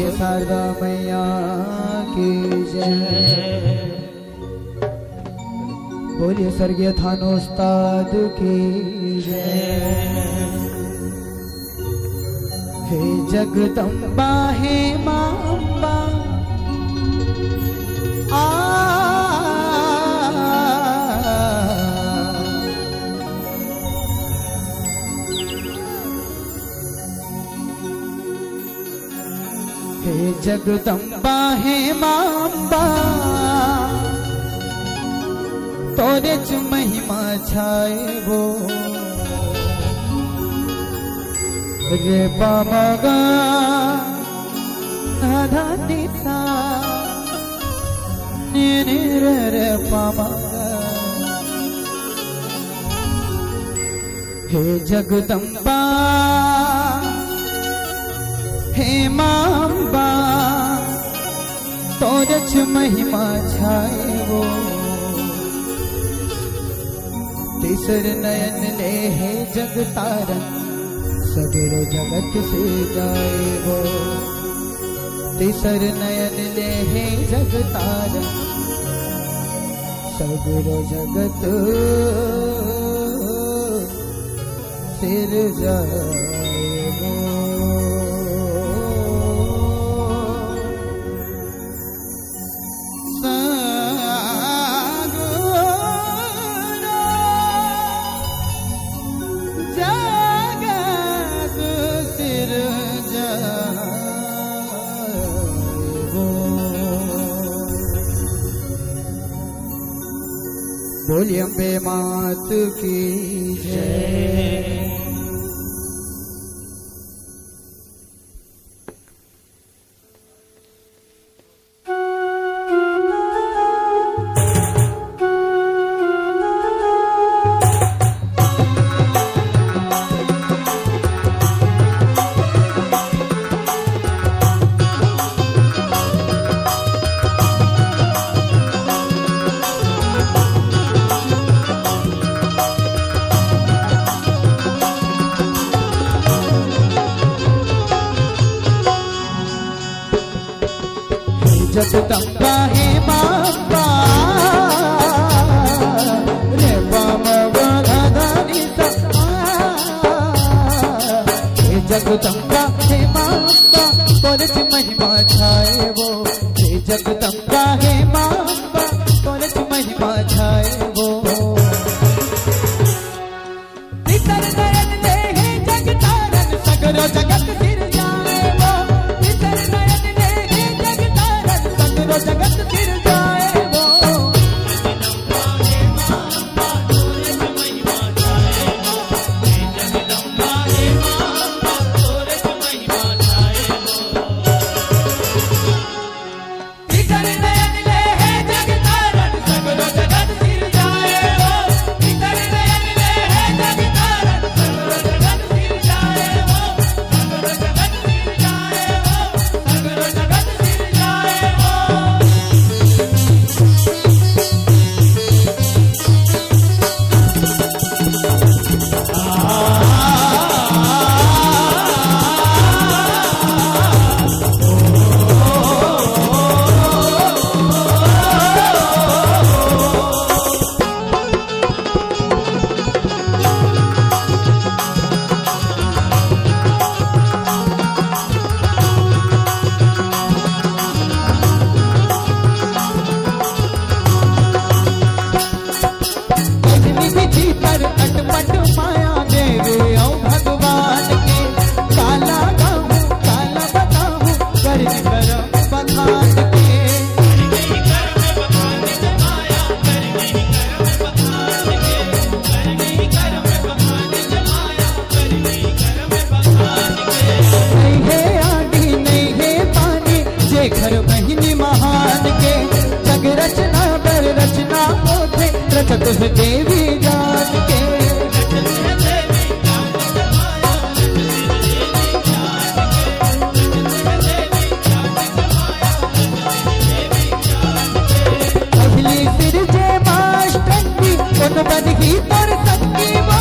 बोलिए शारदा मैया की जय। बोलिए स्वर्गीय थानो उस्ताद की जय। हे जगदम्बा हे मां अम्बा हे जगदम्बा हे मां अम्बा तोरे च महिमा छाए वो रे पामगा नाधा निसा ने रे पामगा। हे जगदम्बा हे मां अम्बा तोरे च महिमा छाए वो तीसर नयन ले है जगतारन सगरो जगत से जाए वो। तीसर नयन ले है जगतारन सगरो जगत सिर जाए वो। बोलिए अम्बे मात की जय। जगदम्बा हे मां अम्बा रे पामगा नाधा निसा। हे जगदम्बा हे मां अम्बा तोरे च महिमा छाए वो। हे जगदम्बा हे मां अम्बा तोरे च महिमा छाए वो। तीसर नयन ले है जगतारन सगरो जगत सिर जाए वो। तीसर नयन ले है जगतारन सगरो जगत सिर जाए वो। तीसर नयन ले है जगतारन सगरो जगत सिर जाए वो। तीसर नयन ले है जगतारन सगरो जगत सिर जाए वो। सगरो जगत सिर जाए वो। सगरो जगत सिर जाए वो। पर अटपट माया देवे औ भगवान के। काला गाऊं काला बताऊं करनी करम बखान के। नहीं है आगी नहीं है पानी जे घर महीने महान के। जग रचना बर रचना होते रचत है देवी जान के। पहली सिर जे मास्टंगी उन बनगी तोर संगी वो।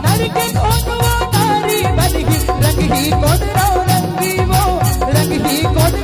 नर के खोन वो नारी बनगी रंग ही कोन रंगी वो। रंग ही कोन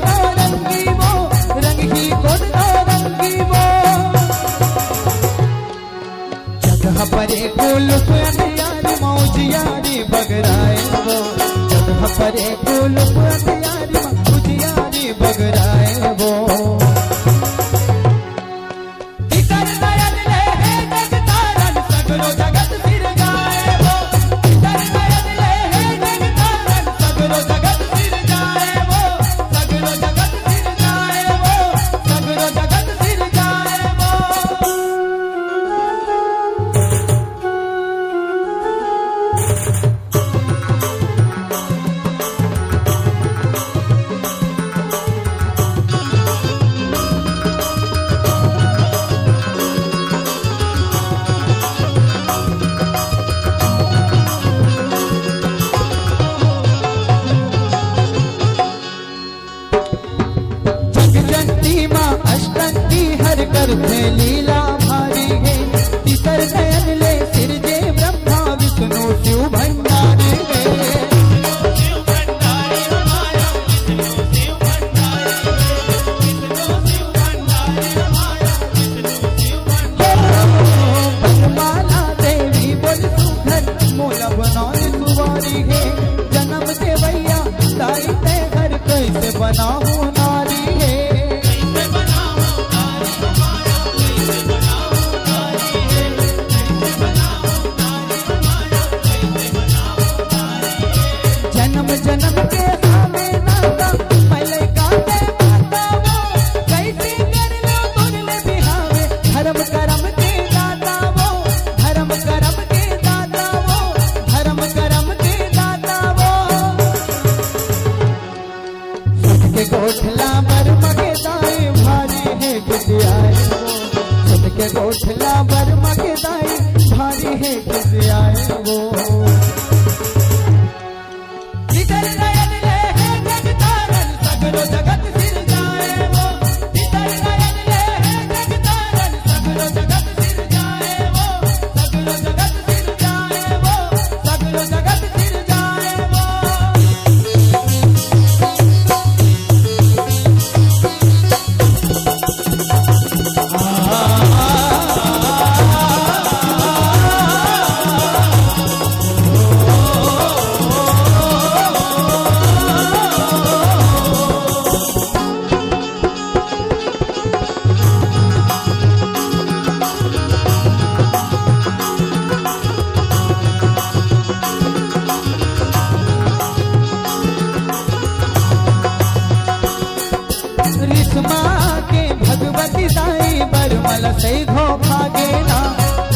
आके भगवती दाई बरमल से घो भागे ना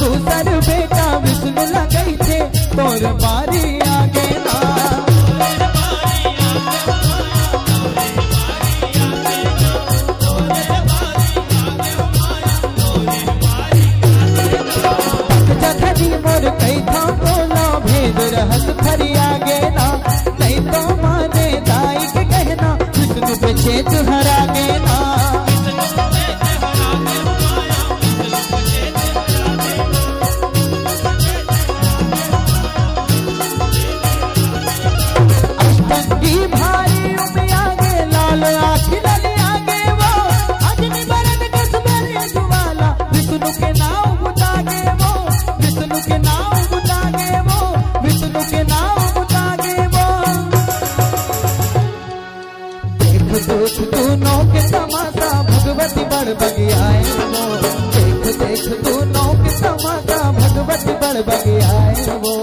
दूसर बेटा विष्णु लगई थे तोर बारी आगे ना जखनी मोर कई था बोला भेद रहत खरी आगे ना नहीं तो माने दाई के कहना विष्णु पे चेत हरा गे ना अष्टंगी भारी उमे आगे लाल आखी लली आगे वो अग्नि बरद कसबरे जुवाला विष्णु के नाम बुतागे वो विष्णु के नाम बुतागे वो विष्णु के नाम बुतागे वो देख देख दोनों के तमाशा भगवती बड़ बगियाए वो देख देख दोनों के तमाशा भगवती बड़ बगियाए वो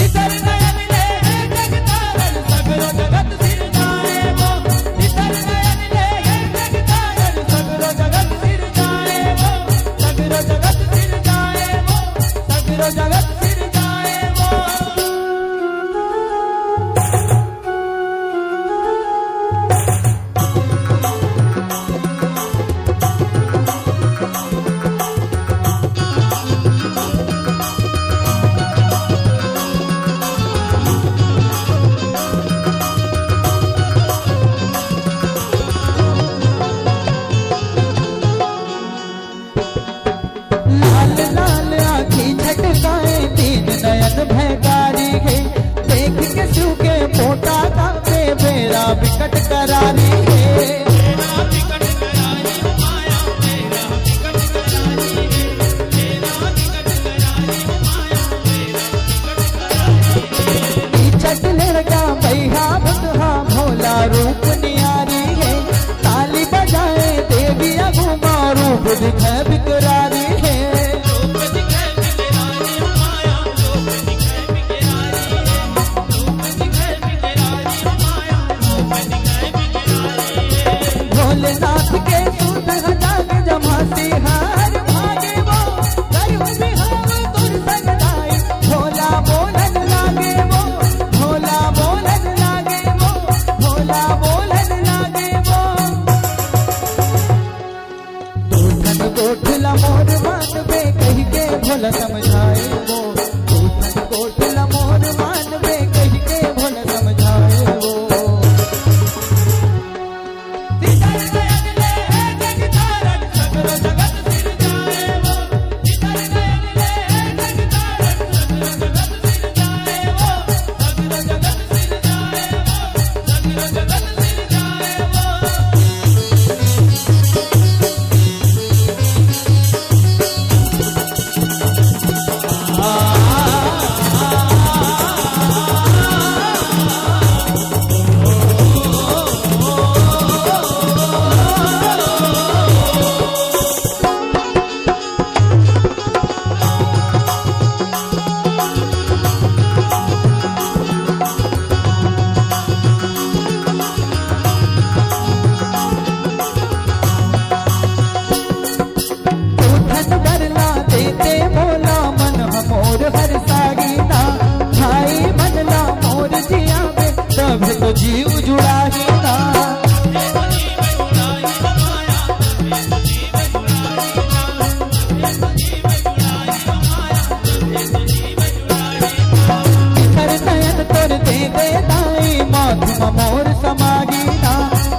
इतर नयन ले है जगतारण सगरो जगत सिर जाए वो इतर नयन ले है जगतारण सगरो जगत सिर जाए वो सगरो जगत सिर जाए वो सगरो जगत सिर जाए वो लाल लाल आँखी झटकाए तीन नयन भयकारी है देख के शिव के पोटा तापे बेरा विकट करारी है तेरा विकट करारी माया तेरा विकट करारी है तेरा विकट करारी माया तेरा विकट करारी ई छठ लड़का भैया भगहा भोला रूप नियारी है ताली बजाए देवी अगुमा रूप दिखे बिकरारी है रूप दिखे बिकरारी माया रूप दिखे बिकरारी है रूप दिखे बिकरारी माया रूप दिखे बिकरारी है भोलेनाथ के सूत हटाके जमाती हार भागे वो करू बिहार तुर संगदाई भोला बोलन लागे वो भोला बोलन लागे वो भोला बोलन लागे वो दूधन गोठला मोर मानवे कही के भोला समझाए वो दूधन गोठला मोर मानवे कही के भोला समझाए वो इतर नयन ले है जगतारण सगरो जगत सिर जाए वो इतर नयन ले है जगतारण सगरो जगत सिर जाए वो सगरो जगत सिर जाए वो सगरो जगत सिर जाए वो धन भरना देते बोला मन मोर हर सागी ना भाई मनला मोर जिया में तब तो जीव जुड़ाही ना कर नयन तोर दे दे दाई माधुम मोर समागी ना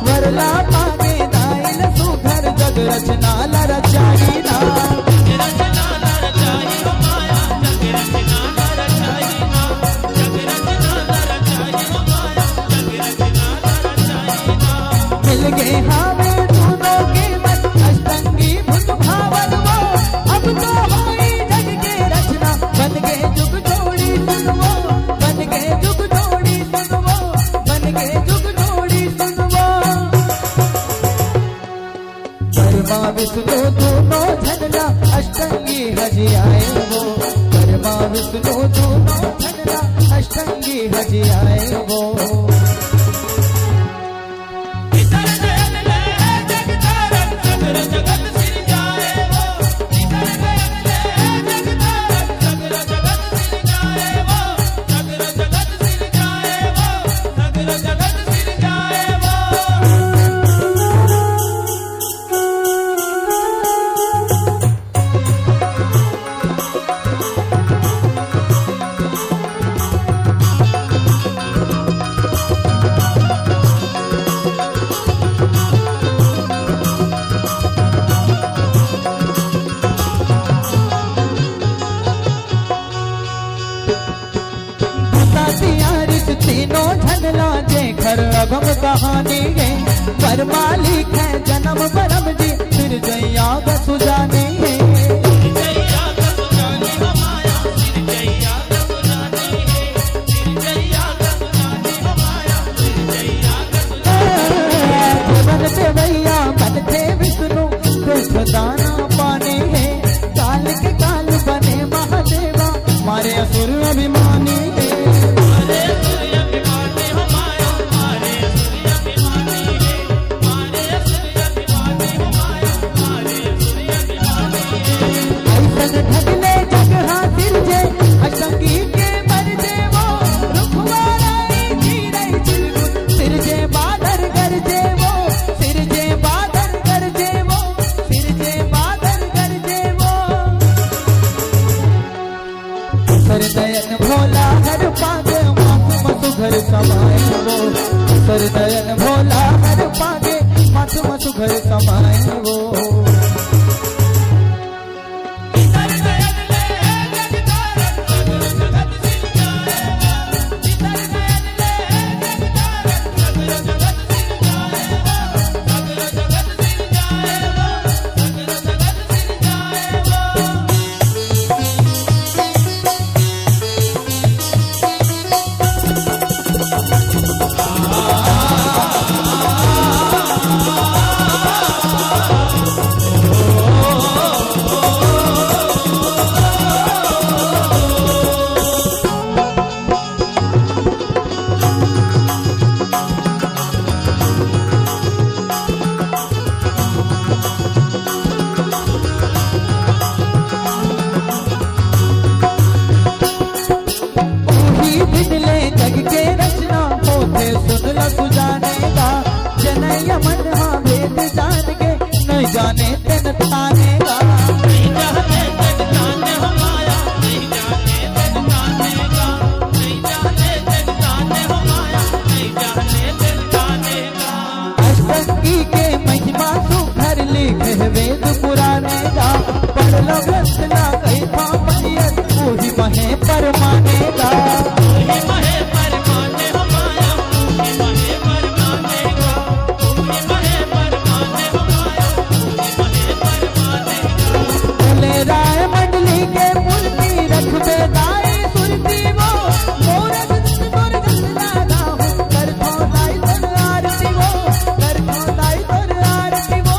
वरला पागे दाई न सुघर जग रचना ला रचाई ना मिल गए हावे दोनों के मन अष्टंगी भुज भावन वो अब तो होई जग के रचना बन गए जुग जोड़ी सुनवो बन गए जुग जोड़ी सुनवो बन गए जुग जोड़ी सुनवो परमा विष्णु दोनों झनला अष्टंगी हजी आए वो परमा विष्णु दोनों झनला अष्टंगी हजी आए वो कहानी है, पर मालिक है जन्म परम जी, फिर जैया बसु जाने है। सिरजैया कसु जाने हो माया, सिरजैया कसु जाने है, सिरजैया कसु जाने हो माया, सिरजैया कसु जीवन से भैया मन थे विष्णु, कुछ दाना पाने है, काल के काल बने महादेवा, मारे असुर अभिमानी है। मारे सूर्य अभिमानी हो माया, मारे सूर्य अभिमानी है, मारे सूर्य अभिमानी हो माया, मारे सूर्य अभिमानी है। ऐसन ढगले जग हासिल जे, अशंगी के मर जे वो, रुखवाराई जीरे चिलगुन, सिर जे बादर कर जे वो, सिर जे बादर कर जे वो, सिर जे बादर कर जे वो। सर दयन भोला हर पागे, माथ मसु घर समाए वो, सर दयन भोला हर पागे, माथ मसु घर समाए वो। इधर नयन ले जगतारन, सगरो जगत सिरजाए वो, इधर नयन ले जगतारन, सगरो जगत सिरजाए वो, सगरो जगत सिरजाए वो, सगरो जगत सिरजाए वो। ही बिगले जग के रचना, होते सुन ल सुजानेगा, जनय मन हाँ भेद जान के, नहीं जाने तेन तानेगा। नहीं जाने तेन जाने हो माया, नहीं जाने तेन जानेगा, नहीं जाने तेन जाने हो माया, नहीं जाने तेन जानेगा। अष्टंगी के महिमा सुखर लिखे वेद पुराने गा, पढ़ लो ग्रंथ ना कहीं पापनियत, वही महे पर मानेगा। तूही महे पर माने हो माया, तूही महे पर मानेगा, तूही महे पर माने हो माया, तूही महे पर मानेगा। बोले राय मंडली के मूर्ति रखबे दाई सुरती वो, मोरग दुर्गंध लागा हो, कर थोलाई तोर आरती वो, कर थोलाई तोर आरती वो,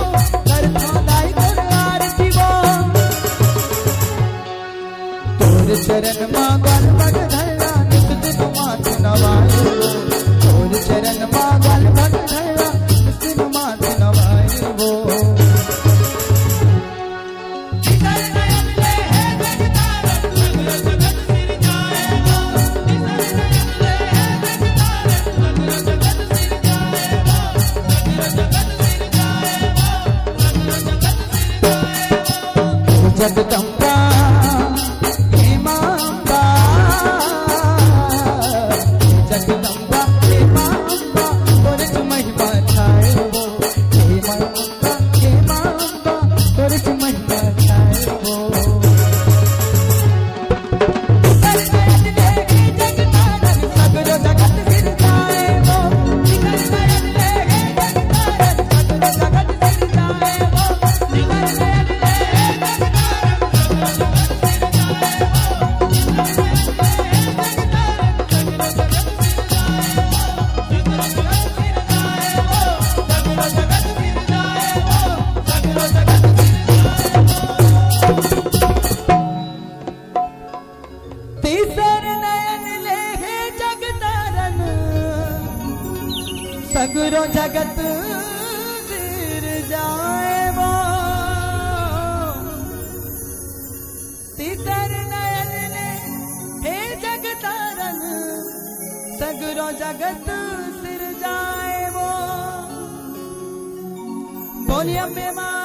कर थोलाई तोर आरती वो। तोर चरण मांगल बड़ धैरा, नित दिन माथ नवाए वो, तोर चरण मांगल बड़ धैरा, नित दिन माथ नवाए वो। इधर नयन ले है जगतारन, सगरो जगत सिरजाए वो, इधर नयन ले है जगतारन, सगरो जगत सिरजाए वो, सगरो जगत सिरजाए वो, सगरो जगत सिरजाए वो। जगदम्बा हे मांबा, जगदम्बा हे मांबा, तोरे तू महिमा छाए वो, हे मांबा तोरे तू महिमा छाए वो। इधर नयन ले जगतारन, सगरो जगत सिरजाए वो, इधर नयन ले जगतारन, सगरो जगत सिरजाए वो, इधर नयन तीसर नयन ले हे जगतारन, सगरो जगत सिर जाए वो। तीसर नयन ले हे जगतारन, सगरो जगत सिर जाए वो। बोलिए अम्बे मां